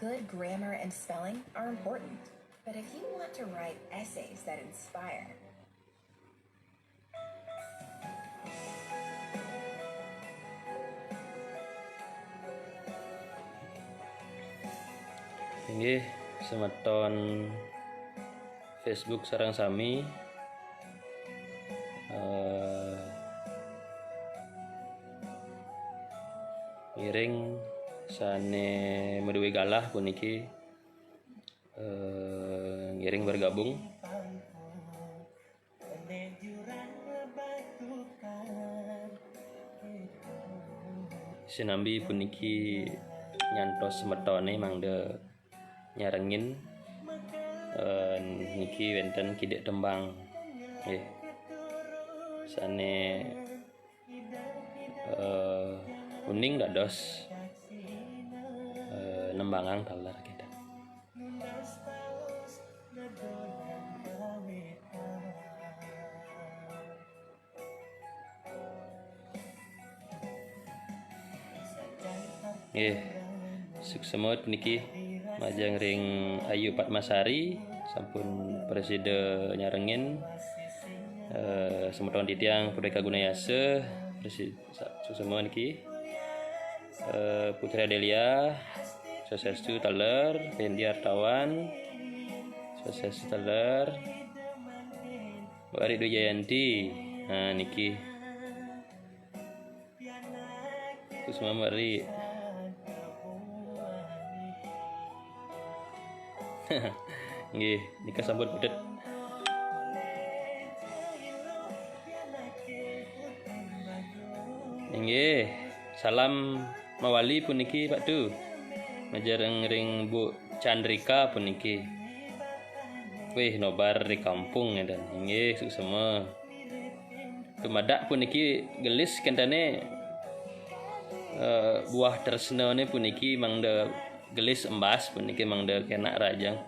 Good grammar and spelling are important, but if you want to write essays that inspire, Inggih semeton Facebook sareng sami miring sane meduwi galah puniki ngiring bergabung sinambi puniki nyantos semetone mangde nyarengin niki wenten kidek tembang nggih sane uning dados nembangang taler kita. Nggih suksemut niki majang ring Ayu Patmasari sampun preside nyarengin semeton titiang Pudeka Gunayase semua niki Putri Adelia Swastiastu taler Fendi Artawan Swastiastu taler Wari Dujayanti niki terus Mama Mari nggih nika sampun pudet. Nggih salam mawali puniki Pak Du majareng ring Bu Chandrika puniki wih nobar di kampung ya dan nggih suksema tumadak puniki gelis kentane buah tresnane puniki mangda gelis embas puniki mangda kena rajang.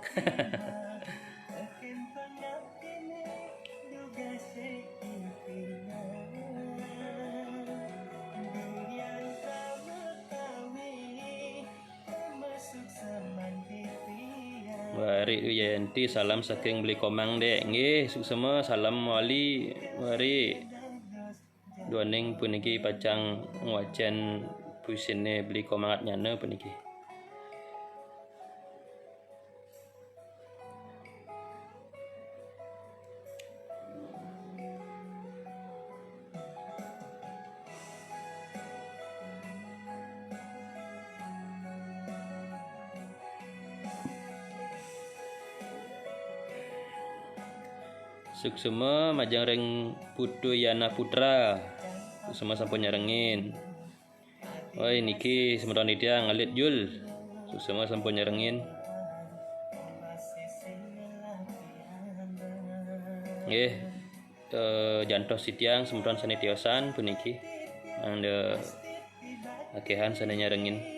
Wari Wiyanti salam saking Beli Komang dek nggih suksema salam wali mari duaning puniki pacang ngwacan puisine Beli Komangat nyana puniki. Suksema majang ring Putu Yana Putra suksema sampun nyarengin. Woi niki semeton dia ngalit Jul suksema sampun nyarengin. Nggih jantos sitiang semeton sanitiosan puniki anda akehan sana nyarengin.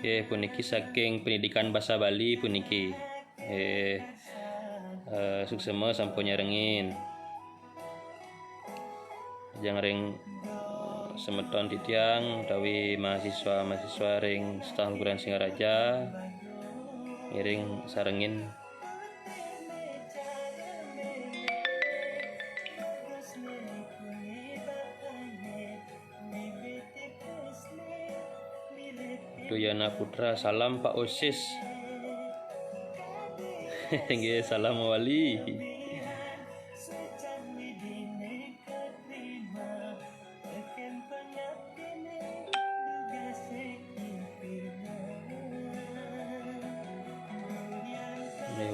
Puniki saking pendidikan bahasa Bali puniki suksema sampun nyarengin jang ring semeton titiang utawi mahasiswa ring Setahun Perguruan Singaraja ngiring sarengin. Yana Putra salam Pak Osis. Nggih salam wali.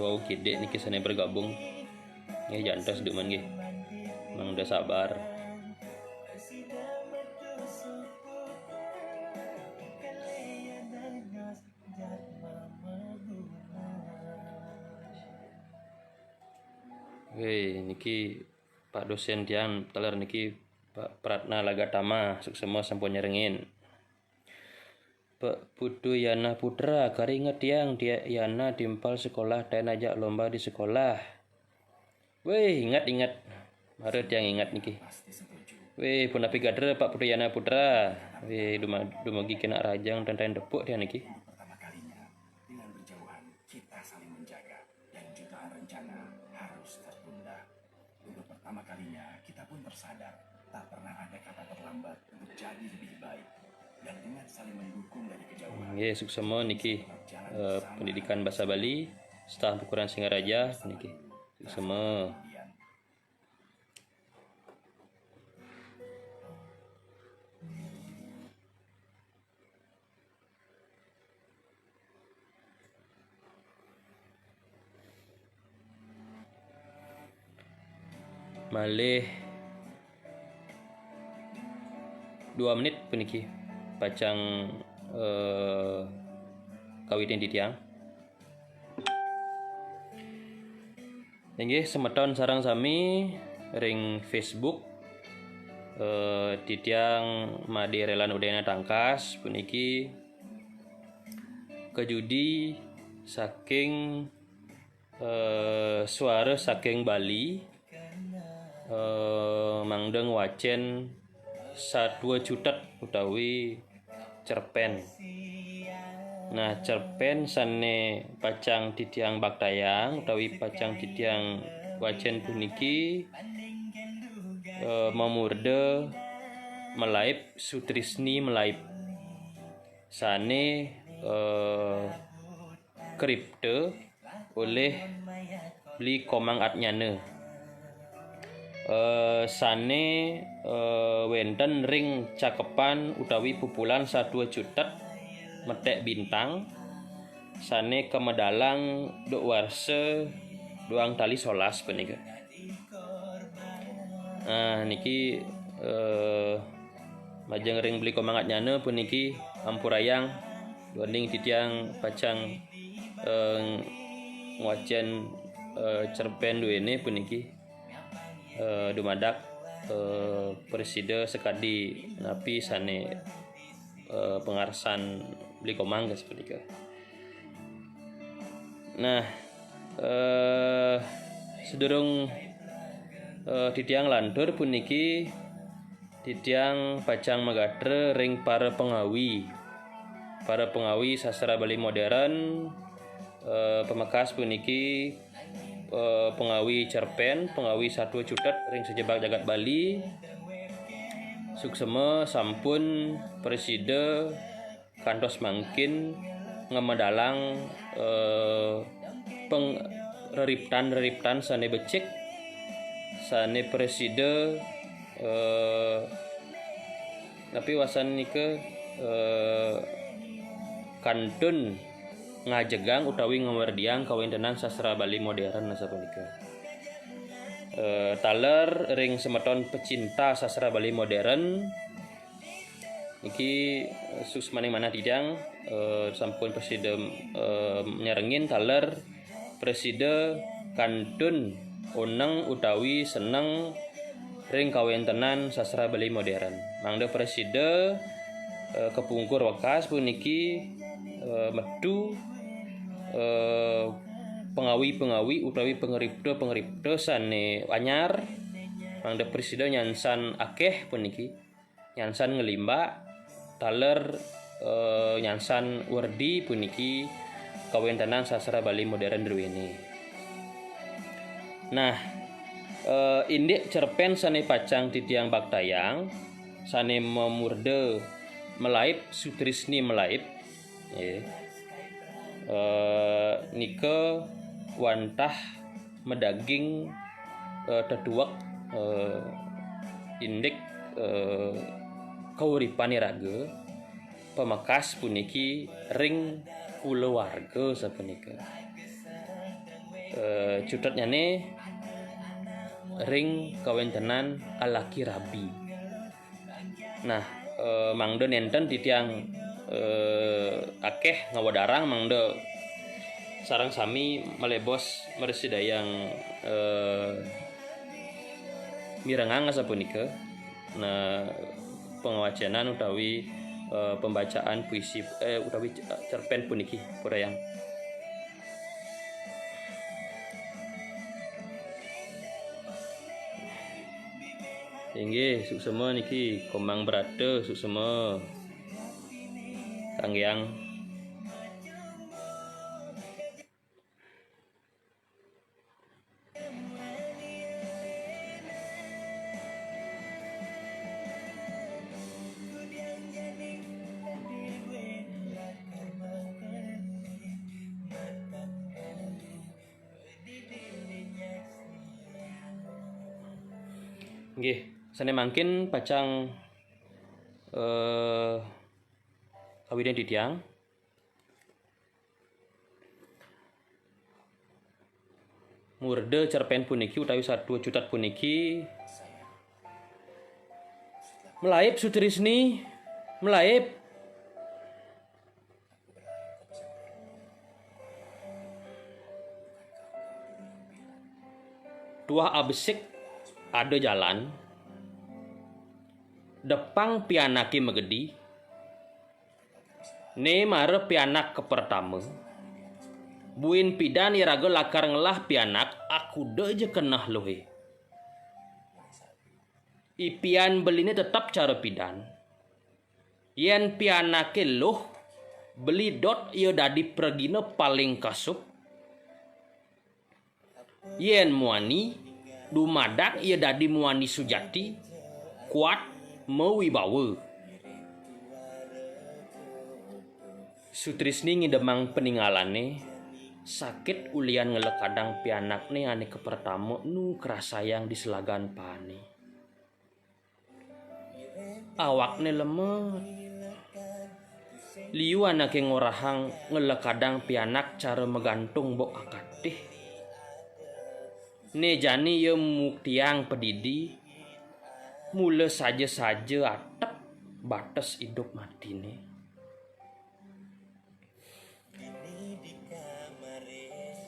Wow kidek niki sana bergabung. Nggih jantos duman nggih. Mang udah sabar. Hei, niki Pak dosen tiang teler niki Pak Pratna Lagatama suksema sampun nyarengin. Pak Putu Yana Putra karinget tiang dia Yana timpal sekolah dan ajak lomba di sekolah. Wih ingat mari tiang ingat niki. Weh pun api gadre Pak Pudayana Putra. Weh dumagi kena rajang dan tain depuk dia niki. Pertama kalinya, dengan berjauhan, kita saling menjaga dan jutaan rencana harus tertunda. Untuk pertama kalinya, kita pun tersadar tak pernah ada kata terlambat untuk jadi lebih baik. Dan dengan saling mendukung dari kejauhan, Nggih suksema niki pendidikan bahasa Bali Staf Ukuran Singaraja niki. Suksema. kemudian Malih 2 menit puniki pacang kawitin titiang. Nggih semeton sarang sami ring Facebook titiang Made Relan Udayana Tangkas puniki kejudi saking suara saking Bali mangdeng wacen 1 jutet utawi cerpen. Nah cerpen sane pacang titiang Baktayang utawi pacang titiang wacen puniki memurde melaip Sutrisni melaip sane kripte oleh Bli Komang Atnyane. Sane wenten ring cakepan utawi pupulan 1 jutet metek bintang sane kemedalang duk warse doang tali solas punika. Niki majeng ring Bli Komang Atnyane puniki ampurayang duaning titiang pacang ngwacen cerpen duene puniki dumadak preside sekadi napi sane pengarsan Bli Komang seperti itu. Nah sedurung titiang lantur puniki titiang pacang megadre ring para pengawi sastra Bali modern pemekas puniki pengawi cerpen, pengawi 1 jutet ring sejebak jagat Bali. Suksema sampun preside kantos mangkin ngemedalang reriptan sane becik sane preside tapi wasan nike kantun ngajegang utawi ngewerdiang kawintenan sastra Bali modern sapunika. Taler ring semeton pecinta sastra Bali modern iki sus maning mana tidang sampun preside nyerengin taler preside kantun uneng utawi seneng ring kawintenan sastra Bali modern. Mangda preside kepungkur wekas puniki metu pengawi utawi pengeripto sane anyar mangda preside nyansan akeh puniki nyansan ngelimba taler nyansan werdi puniki kawintenan sastra Bali modern druweni. Nah indik cerpen sane pacang titiang Baktayang sane memurde melaip Sutrisni melaip nike wantah medaging teduak indik kauripan iraga pemekas puniki ring kulawarga sapunika. Cutetnya nih ring kawintenan alaki rabi. Nah mangda nenten titiang akeh ngawadarang mangda sarang sami melebos mersidayang mirengang sapunika. Nah pengawacenan utawi pembacaan puisi utawi cerpen puniki purayang. Inggih, suk semua niki komang berada suk semua. Kanggiang. Nggih, sane mangkin pacang kawinen di tiang. Murde cerpen puniki utawi 1 juta puniki melaip Sutrisni, melaip. Tuah abesik ada jalan depang pianaki megedi ne mare pianak ke pertama buin pidan iraga lakar ngelah pianak aku deje kenah lohe ipian beline tetap cara pidan yen pianake loh beli dot ia dadi pergina paling kasup yen muani dumadak ia dadi muani sujati kuat mewibawa. Sutrisni ngidemang peninggalane sakit ulian ngelekadang pianakne ane kepertama nu kerasayang di selagan pane. Awakne lemet. Liu anake ngorahang ngelekadang pianak cara megantung bok akatih. Ne jani ye muktiang pedidi mula saja-saja atep batas hidup mati ne.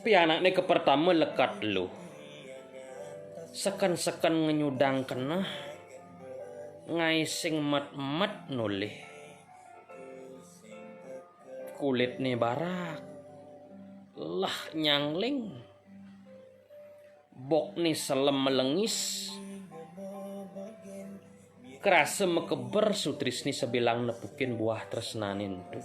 Pianak ne ke pertama lekat lu. Seken-seken ngenyudang kenah ngai sing met-met noleh. Kulit ne barak lah nyangling. Bok ni selem melengis kerasa mekeber Sutrisni sebilang nepukin buah tresnanin tu.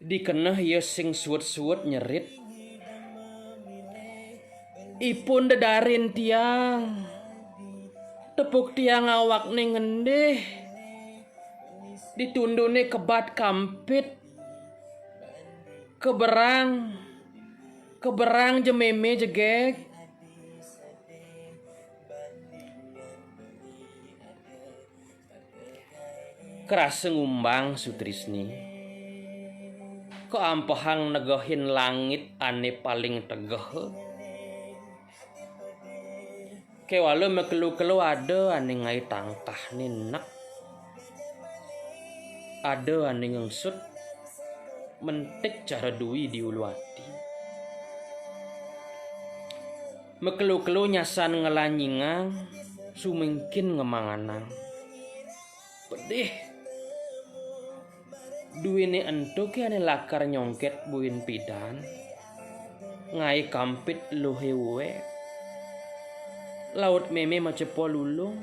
Dikenah ia sing suwet-suwet nyerit ipun dedarin tiang tepuk tiang awak ning ngendih ditundune kebat kampit keberang jememe jegek kerasa ngumbang Sutrisni keampahang negohin langit ane paling tegeh kewala mekelu-kelu ada ane ngai tangkah ninak ada ane ngengsut mentik cara dui di ulu hati mekelu-kelu nyasan ngelanyingang sumengkin ngemanganang pedih duwine entuk ane lakar nyongket buin pidan ngai kampit luhewe laut meme macepo lulung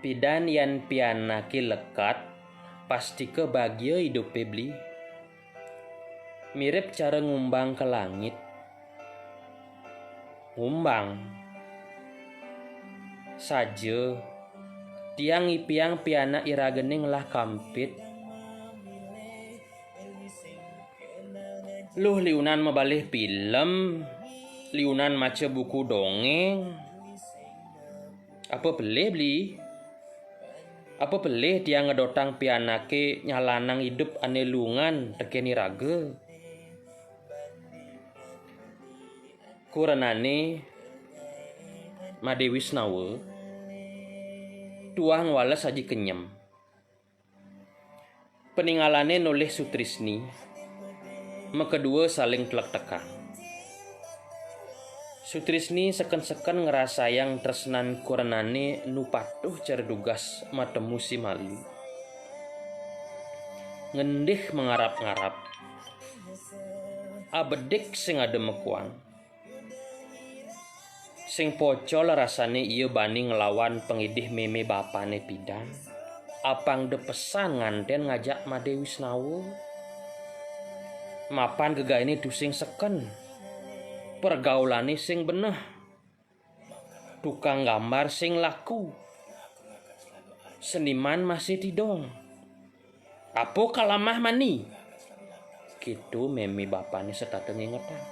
pidan yan pianaki lekat pasti ke bahagia hidup pebli mirip cara ngumbang ke langit ngumbang saja tiang ipiang piana iragening lah kampit luh liunan mabalih film liunan maca buku dongeng apa beli apa pelih dia ngedotang pianake nyalanang hidup ane lungan tekeni raga kuranane Made Wisnawa tuang walas saji kenyem peninggalane noleh Sutrisni mekedua saling telek tekang Sutrisni seken-seken ngerasa yang tresnan kurenane nu patuh cerdugas matemu si Malu. Ngendih mengarap-ngarap. Abedik sing ada mekuang. Sing pocol rasane iya bani ngelawan pengidih meme bapane Pidan. Apang de pesan nganten ngajak Made Wisnawa. Mapan gegaine dusing seken. Pergaulane sing beneh. Tukang gambar sing laku. Seniman masih tidong. Apa kalamah mani? Gitu memi bapane setata ngingetan.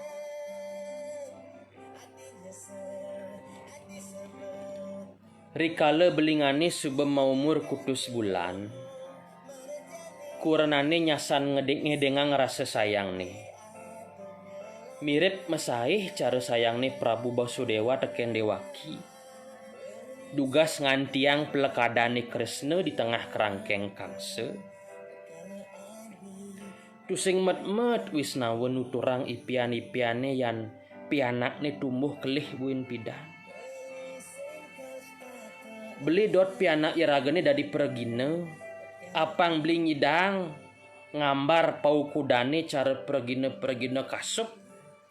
Rikala belingane subem maumur kutus bulan. Kurenane nyasan ngedek-ngedengang rasa sayang nih. Mirip mesaih cara sayang nih Prabu Basudewa teken Dewaki. Dugas ngantiang pelekadane Kresna di tengah kerangkeng kangse. Tusing met-met Wisnawa nuturang ipian-ipiane yan pianakne tumbuh kelih buin Pidan. Beli dot pianak iragane dari pergina. Apang beli nyidang ngambar pau kudane cara pergina kasup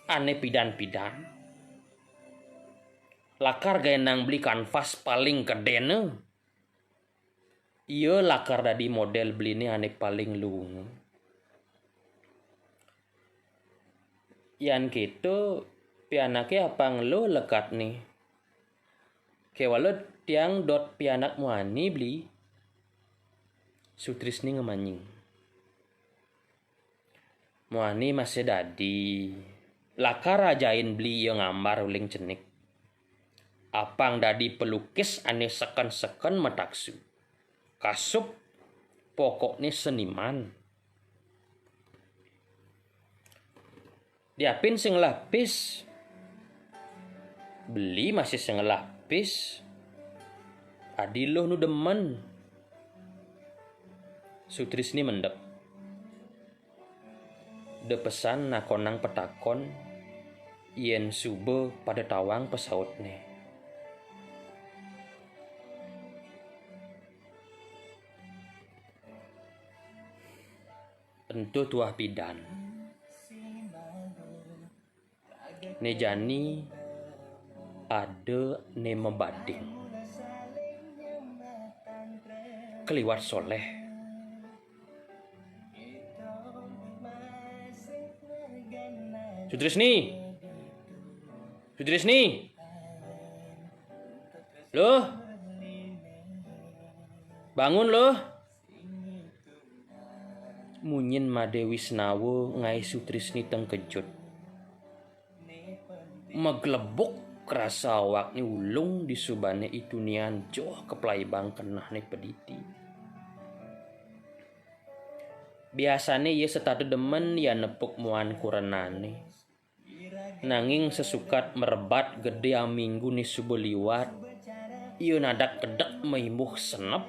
ane Pidan-Pidan. Lakar gaya nang beli kanvas paling kedene. Iya lakar dadi model beli ini ane paling luung. Yan gitu pianake apang lo lekat nih. Kewalau tiang dot pianak muani beli. Sutrisni ngemanying. Muani masih dadi. Lakar rajain beli yang ngambar uling cenik. Apang dadi pelukis ane seken-seken metaksu. Kasup pokoknya seniman. Diapin sing lapis. Beli masih sing lapis. Adiloh nu demen. Sutrisni mendep. De pesan nakonang petakon. Yen sube pada tawang pesautne. Tentu tuah Pidan. Nejani ada ne membading. Keliwat soleh. Sutrisni. Loh. Bangun loh. Munyin Made Wisnawa ngai Sutrisni tengkejut. Meglebuk kerasa awaknya ulung di subane itu nian joh keplaibang kenah ne pediti. Biasane ia setade demen ya nepuk muan kurenane. Nanging sesukat merebat gede aminggu ni subuh liwat. Ia nadak kedek meimuh senep.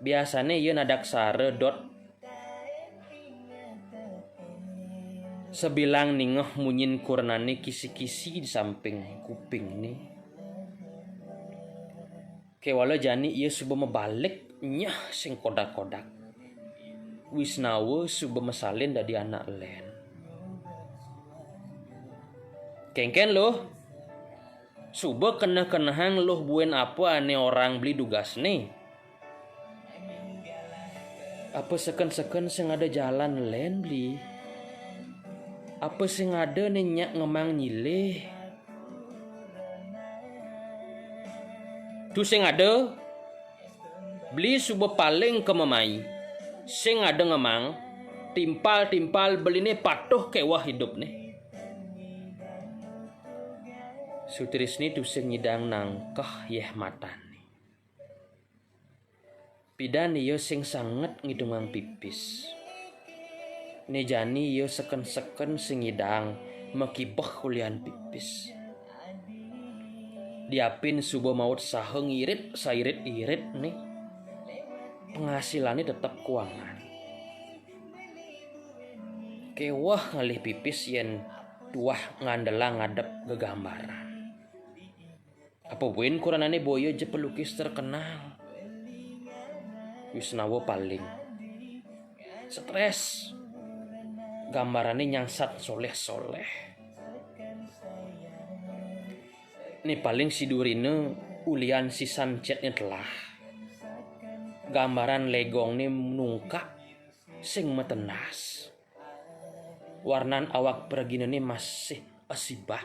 Biasane ia nadak sare dot sebilang ningeh munyin kurenane kisi-kisi di samping kuping nih. Kewala jani ia subuh membalik nyah sing kodak-kodak. Wisnawa subuh mesalin dari anak len. Kengken loh. Subuh kena-kenahang loh buen apa ane orang beli dugas nih. Apa seken-seken sing ada jalan len beli. Apa sing ada nenyak ngemang nyileh. Tu sing ada beli subuh paling kememai. Sing ada ngemang timpal beline patuh kewah hidup nih. Sutrisni tu sing nyidang nangkah yeh matan. Pidan iyo sing sangat ngidungang pipis. Nejani yo seken-seken sing ngidang mekibeh kulian pipis. Diapin subuh maut sahe ngirit sairit-irit nih. Penghasilannya tetap kuangan. Kewah ngalih pipis yen tuah ngandela ngadep gegambaran. Apa buin kuranane boyo je pelukis terkenal. Wisnawa paling stres. Gambarannya nyangsat soleh-soleh. Ini paling sidurine ulian sisan chatnya telah. Gambaran legong ini nungkak sing metenas. Warnan awak pergina ini masih asibah.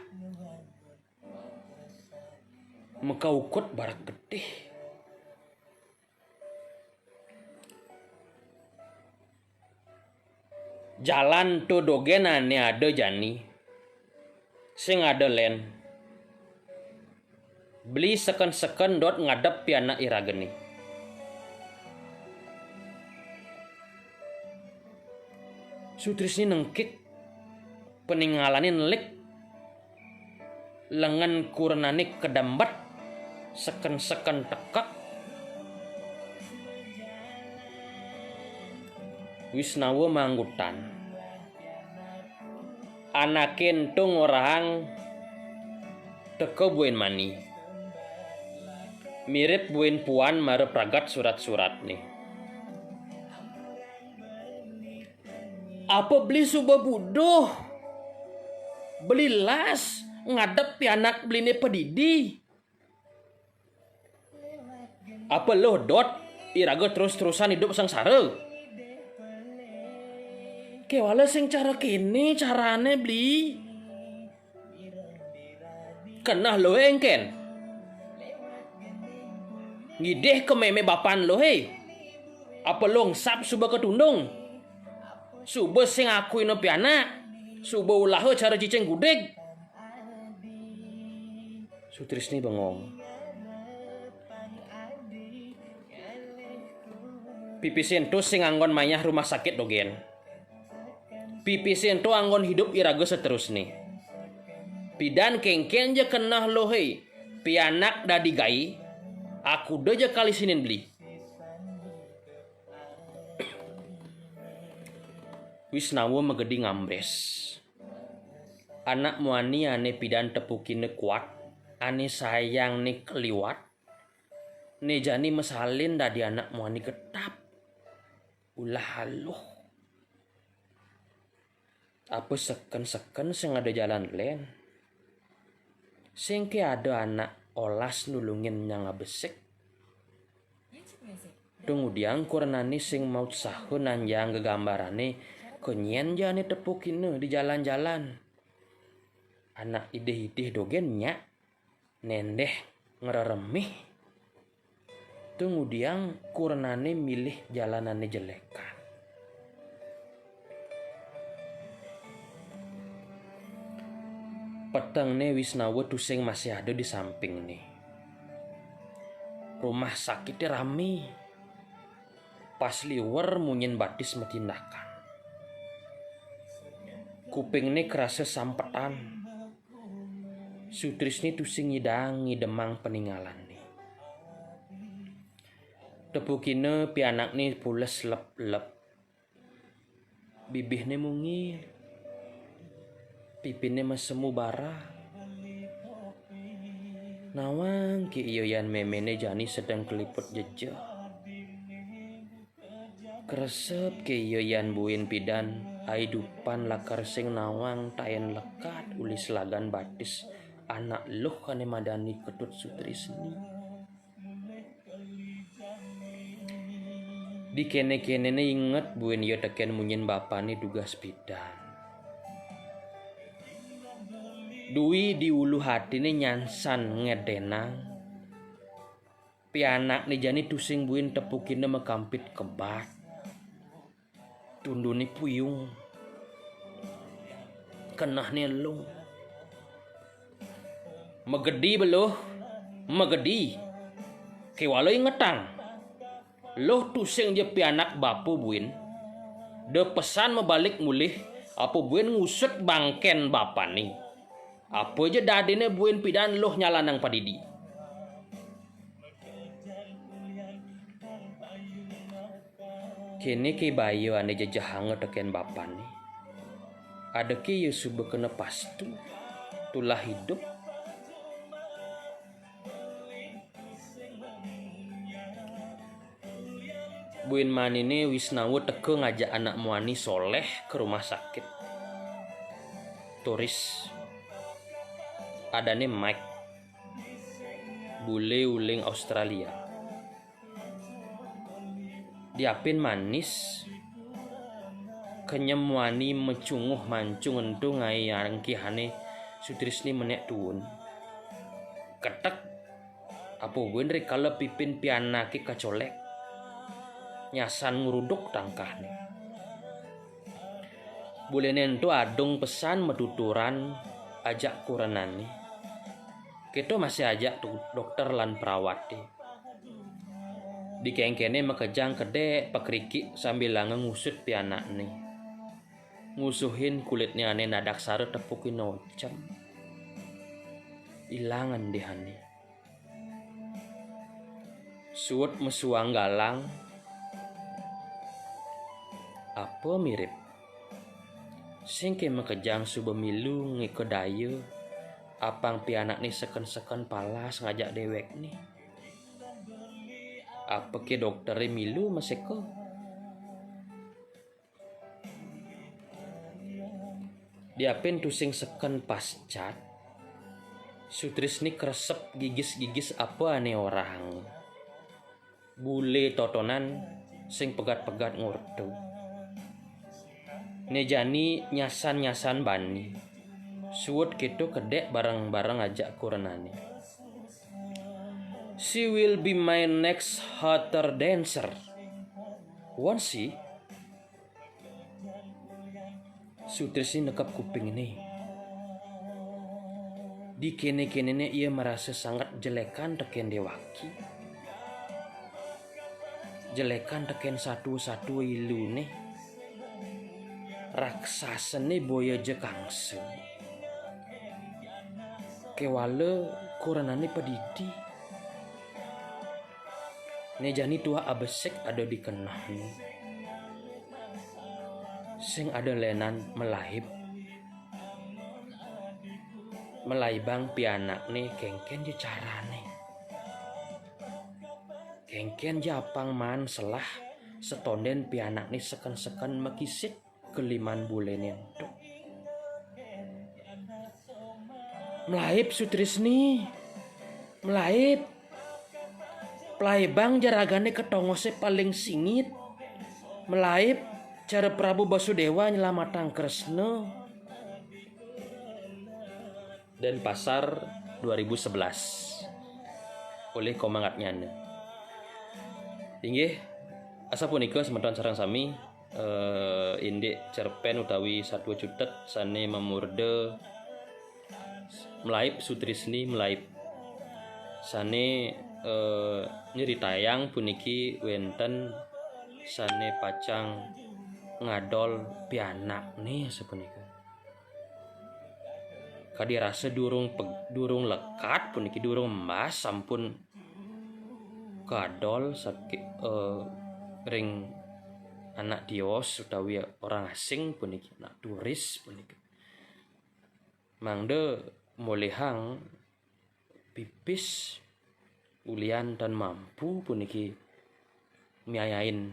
Mekaukut barak getih. Jalan to dogenane ada jani. Sing ada len. Beli seken-seken dot ngadep piana irageni. Sutrisni nengkik. Peninggalani nelik. Lengan kurenani kedambat. Seken-seken tekak. Wisnawa manggutan. Anakin tung orang teko buin mani. Mirip buin puan mare pragat surat-surat nih. Apa beli subah budoh? Beli las ngadep pianak beline pedidi. Apa lo dot iraga terus-terusan hidup sengsara? Kewala sing cara kini carane beli. Kenah lo engken. Ngideh ke meme bapan lo hei. Apa lo ngesap suba ketundung. Suba sing aku ino piana. Suba ulah cara ciceng gudeg. Sutrisni bengong. Pipisin tuh sing anggon mayah rumah sakit dogen. Pipisin tuh anggon hidup iraga seterusnya. Pidan kengken je kenah lohei. Pianak dah digai. Aku dah je kali sinin beli. Wisnawa megedi ngambres. Anak muani ane pidan tepukine kuat. Ane sayang nih keliwat. Ne jani mesalin dari anak muani ketap. Ulah haluh. Apa seken-seken sing ada jalan len. Sing ke ada anak olas nulungin yang ngabesek. Kemudian kurenani sing mau sahun nanjang gegambarane kenyen jane tepukine di jalan-jalan. Anak ideh-ideh dogennya nendeh ngeremeh. Kemudian kurenani milih jalanane jelekan. Petang nih Wisnawa tusing masih ada di samping nih. Rumah sakitnya rame. Pas liwer munyin batis metindakan. Kuping nih kerasa sampetan. Sutrisni tusing ngidemang peninggalan nih. Tepukine pianak nih pules lep-lep. Bibih nih mungil. Pipinnya mesemu bara. Nawang ki iyoyan memene jani sedang keliput jejak. Kresep ki iyoyan buin pidan. Aidupan lakar sing nawang tayen lekat ulis lagan batis. Anak luh kane madani ketut Sutrisni. Di kene-kene inget buin iyo teken munyin bapani dugas pidan. Dui di ulu hati ni nyansan ngedenang. Pianak ni jani tusing buin tepukin mekampit kebat. Tundu ni puyung. Kenah ni elung. Megedi beluh. Megedi. Kewalo ingetang. Loh tusing je pianak bapu buin. De pesan membalik mulih. Apa buin ngusut bangken bapa ni. Apa je dadine buin pidan loh nyalanang padidi. Kini ki bayu ane jejahang teken bapan ni. ada ki Yesus bekena pastu tulah hidup. Buin manine Wisnawa teke ngajak anak muani soleh ke rumah sakit. Turis adane Mike, bule uling Australia. Diapin manis kenyemuani mecunguh mancung entu ngai angkihane Sutrisni menek tuun. Ketek apa buen rikala pipin pianake kacolek nyasan nguruduk tangkahne. Bulenen tu adung pesan metuturan ajak kurenane. Kita masih ajak dokter lan perawat deh. Di kengkene makejang kedek pakriki sambil lange ngusut pianak nih. Ngusuhin kulitnya ane nadak sare tepukin nocem. Ilangan dehane. Suut mesuang galang. Apa mirip? Singke makejang subemilu ngikodaya. Apang pianak nih seken-seken palas ngajak dewek nih. Apa ke dokter milu maseko? Diapin tusing seken pascat. Sutrisni kresep gigis-gigis apa ane orang. Bule totonan sing pegat-pegat ngurdu. Nejani nyasan-nyasan bani. Suut gitu kedek bareng-bareng ajak kurenane. She will be my next hotter dancer. Won't she? Sutrisni nekap kuping ini. Di kene-kenene ia merasa sangat jelekan teken dewaki. Jelekan teken satu-satu ilu nih. Raksasa nih boya jekangse. Kewala kurenane pedidi. Nejani tua abesek ada di kenah nih. Sing ada lenan melahib. Melaibang pianak nih kengken je carane. Kengken japang man selah setonden pianak nih seken-seken mekisit keliman bulen entuk. Melaib Sutrisni. Melaib. Pelaibang jaragane ketongose paling singit. Melaib cara Prabu Basudewa nyelamatang Kresna. Dan pasar 2011 oleh komangatnya. Inggih asa punika semeton sareng sami indik cerpen utawi satwa cutet sane memurde Melaib Sutrisni Melaib sane nyeritayang puniki wenten sane pacang ngadol pianak nih sepunika. Kadi rasa durung lekat puniki durung emas sampun kadol sakit ring anak dios utawi orang asing puniki anak turis puniki. Mangde molehang pipis ulian dan mampu puniki miayain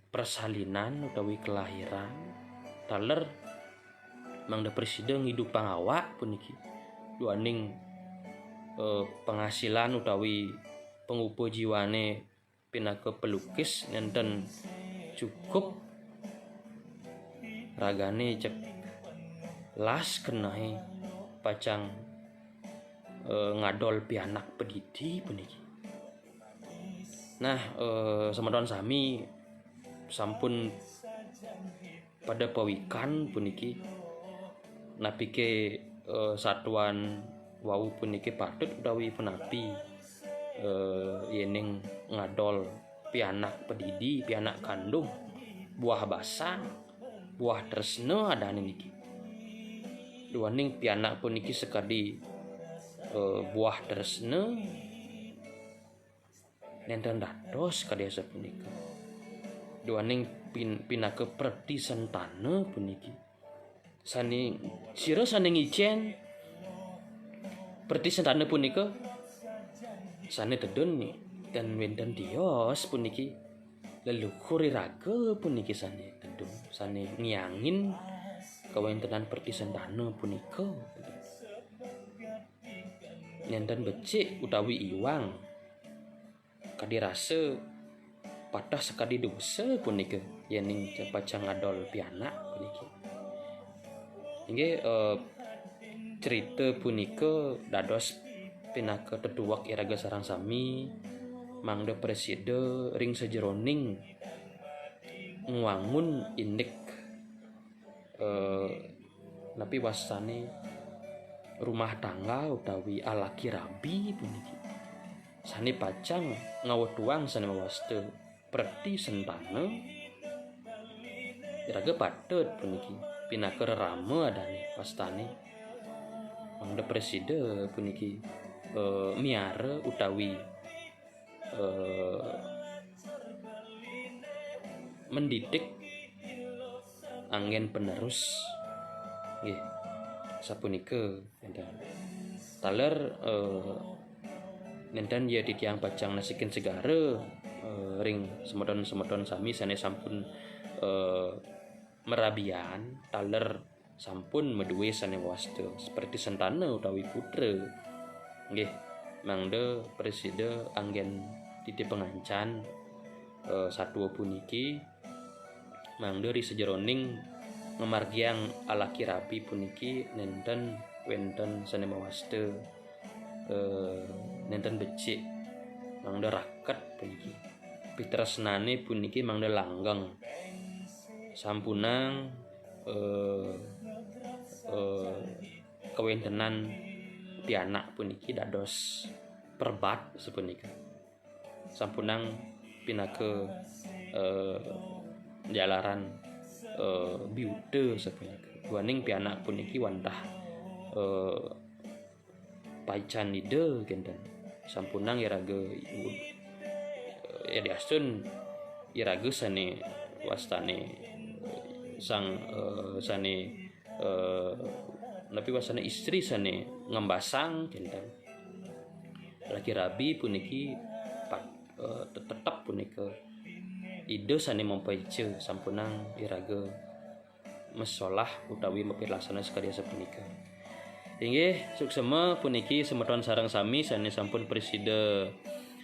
persalinan utawi kelahiran taler mangda presiden hidup pangawak puniki duaning penghasilan utawi pengupo jiwane pinaka pelukis nenten cukup ragane cek las kenahi pacang ngadol pianak pedidi puniki. Nah semeton sami sampun pada pawikan puniki napike satuan wau puniki patut utawi penapi yening ngadol pianak pedidi pianak kandung buah basang buah tresna adane niki. Duaning pianak puniki sekadi buah tresna nenten dados kadya sapunika. duaning pinake perti sentana puniki sani sira sani ngicen perti sentana punika sani tedun nih dan wenten dios puniki leluhur iraga puniki sani tedun sani ngiangin kawentenan perti sentana punika nenten becik utawi iwang kadirase patah sekadi dosa punika yening pacang adol pianak puniki inggih cerita punika dados pinaka teduak iraga sareng sami mangda presida ring sajeroning ngwangun indek napi wasane rumah tangga utawi alaki rabi puniki sani pacang ngawetuang sani mawaste perti sentana iraga patut puniki pinaka rama adane wastane mangda presida puniki miara utawi mendidik angin penerus nggih sapunika enten taler nenten ya titiang pacang nasikin segara ring semedon sami sane sampun merabian taler sampun meduwe sane wasta seperti sentana utawi putra nggih mangda presida anggen titip pengancan satwa puniki mangda ri sejeroning ngemargiang alaki rabi puniki nenten wenten sane mawasta nenten becik mangda raket puniki pitresnane puniki mangda langgeng sampunang kawentenan pianak puniki dados perbat sepunika sampunang pinake jalaran biude sepunika duaning pianak puniki wantah paican ide genten sampunang iraga diasun iraga sane wastane sang sane napi wasana istri sane ngembasang genten laki rabi puniki tetap punika ide sane mempaice sampunang iraga mesolah utawi mapirlaksana sakadaya sapunika inggih suksema puniki semeton sareng sami sane sampun presida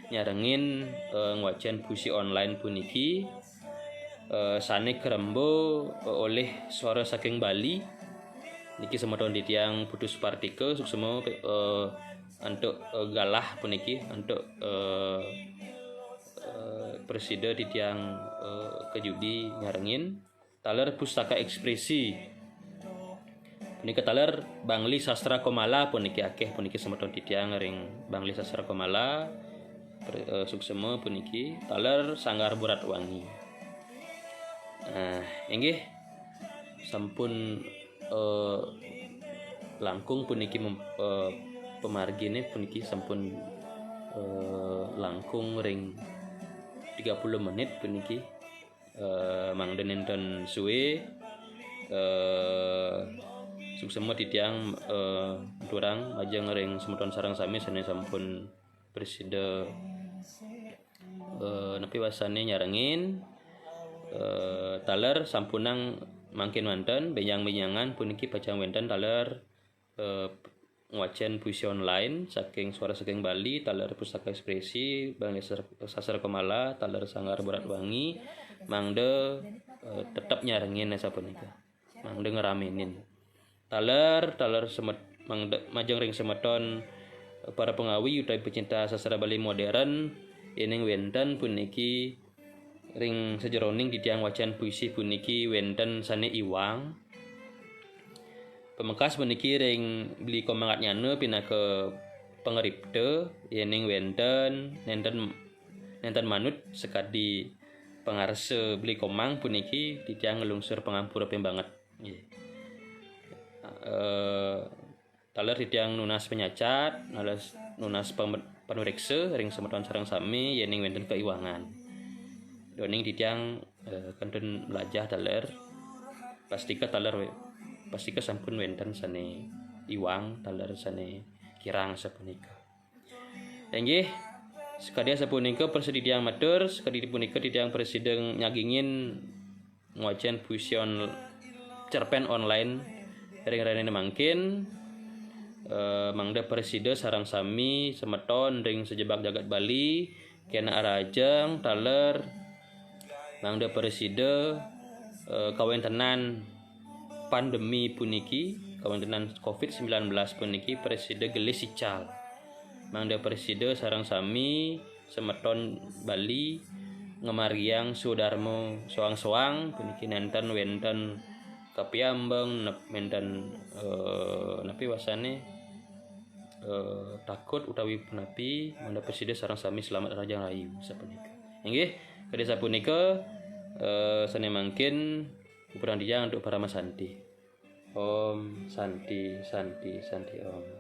nyarengin ngwacan puisi online puniki sane kerembo oleh suara saking Bali niki semeton titiang putus partike suksema untuk galah puniki untuk presida titiang kejudi nyarengin taler pustaka ekspresi puniki taler Bangli Sastra Komala puniki akeh puniki semeton titiang ring Bangli Sastra Komala suksema puniki taler Sanggar Burat Wangi. Nah, inggih sampun langkung puniki pemargine puniki sampun langkung ring 30 menit puniki mangda nenten suwe suksema titiang durang ajeng ring semeton sareng sami sane sampun presida napi wasane nyarengin taler sampunang mangkin wonten benyang-benyangan puniki pacang wonten taler ngwacen puisi online saking suara saking Bali taler pustaka ekspresi Bangli Sastra Komala taler Sanggar Burat Wangi mangda tetap nyarengin sapunika mangda ngeramenin taler semet mangda majeng ring semeton para pengawi utawi pecinta sastra Bali modern ening wenten puniki ring sejeroning titiang wacan puisi puniki wenten sane iwang pemengkas puniki ring beli komangat nyana pinaka pengeripte yening wenten nenten manut sekadi pangarse beli komang puniki titiang ngelungsur pengampura pembanget taler titiang nunas penyacat nunas panuriksa ring semeton sareng sami yening wenten keiwangan doning titiang kantun belajar taler plastika taler plastika sampun wenten sane iwang taler sane kirang sapunika. Inggih sekadi sapunika persedi tiyang matur sekadi punika titiang presiden nyagingin ngocen puisi cerpen online ring-ring mangkin mangda presiden sarang sami semeton ring sejebak jagat Bali kena arajeng taler mangda presiden kawentenan pandemi puniki kawentenan COVID-19 puniki presiden gelis ical mangda presiden sarang sami semeton Bali ngemariang sudarmo soang-soang puniki nenten wenten kapiambeng nenten napi wasane takut utawi punapi mangda presiden sareng sami selamat rajang rayu sapunika. Inggih kade sapunika sane mangkin upurang dijang untuk para masanti. Om santi santi santi om.